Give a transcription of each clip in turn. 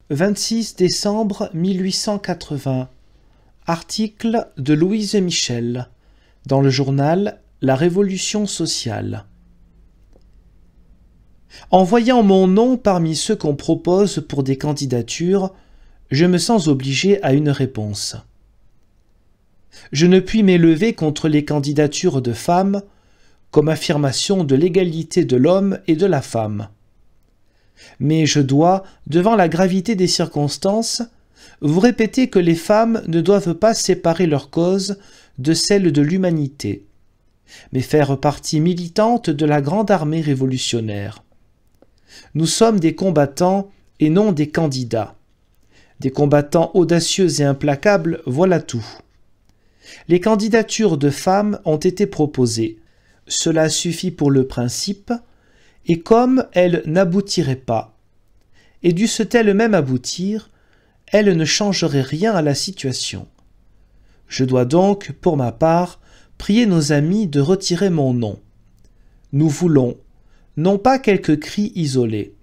26 décembre 1880. Article de Louise Michel dans le journal La Révolution sociale. En voyant mon nom parmi ceux qu'on propose pour des candidatures, je me sens obligé à une réponse. Je ne puis m'élever contre les candidatures de femmes comme affirmation de l'égalité de l'homme et de la femme. Mais je dois, devant la gravité des circonstances, vous répéter que les femmes ne doivent pas séparer leur cause de celle de l'humanité, mais faire partie militante de la grande armée révolutionnaire. Nous sommes des combattants et non des candidats. Des combattants audacieux et implacables, voilà tout. Les candidatures de femmes ont été proposées. Cela suffit pour le principe, et comme elles n'aboutiraient pas, et dussent-elles même aboutir, elles ne changeraient rien à la situation. Je dois donc, pour ma part, prier nos amis de retirer mon nom. Nous voulons, non pas quelques cris isolés,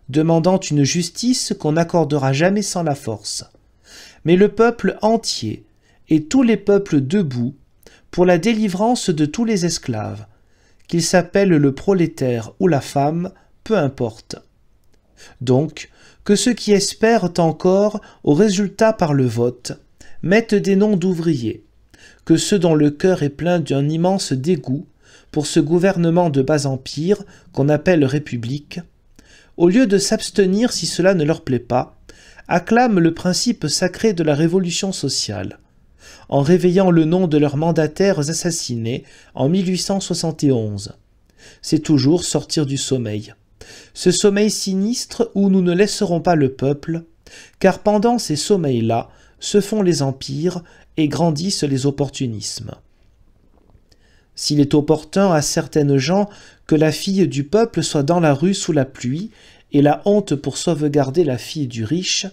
demandant une justice qu'on n'accordera jamais sans la force, mais le peuple entier et tous les peuples debout pour la délivrance de tous les esclaves, qu'ils s'appellent le prolétaire ou la femme, peu importe. Donc, que ceux qui espèrent encore au résultat par le vote mettent des noms d'ouvriers, que ceux dont le cœur est plein d'un immense dégoût pour ce gouvernement de bas empire qu'on appelle République, au lieu de s'abstenir si cela ne leur plaît pas, acclament le principe sacré de la révolution sociale, en réveillant le nom de leurs mandataires assassinés en 1871. C'est toujours sortir du sommeil. Ce sommeil sinistre où nous ne laisserons pas le peuple, car pendant ces sommeils-là se font les empires et grandissent les opportunismes. S'il est opportun à certaines gens que la fille du peuple soit dans la rue sous la pluie et la honte pour sauvegarder la fille du riche,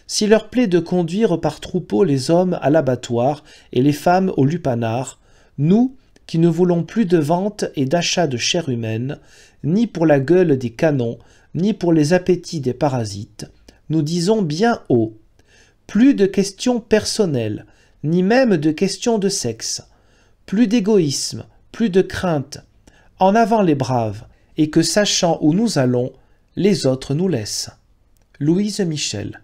s'il leur plaît de conduire par troupeau les hommes à l'abattoir et les femmes au lupanar, nous, qui ne voulons plus de vente et d'achat de chair humaine, ni pour la gueule des canons, ni pour les appétits des parasites, nous disons bien haut, plus de questions personnelles, ni même de questions de sexe, plus d'égoïsme, plus de crainte, en avant les braves, et que sachant où nous allons, les autres nous laissent. Louise Michel.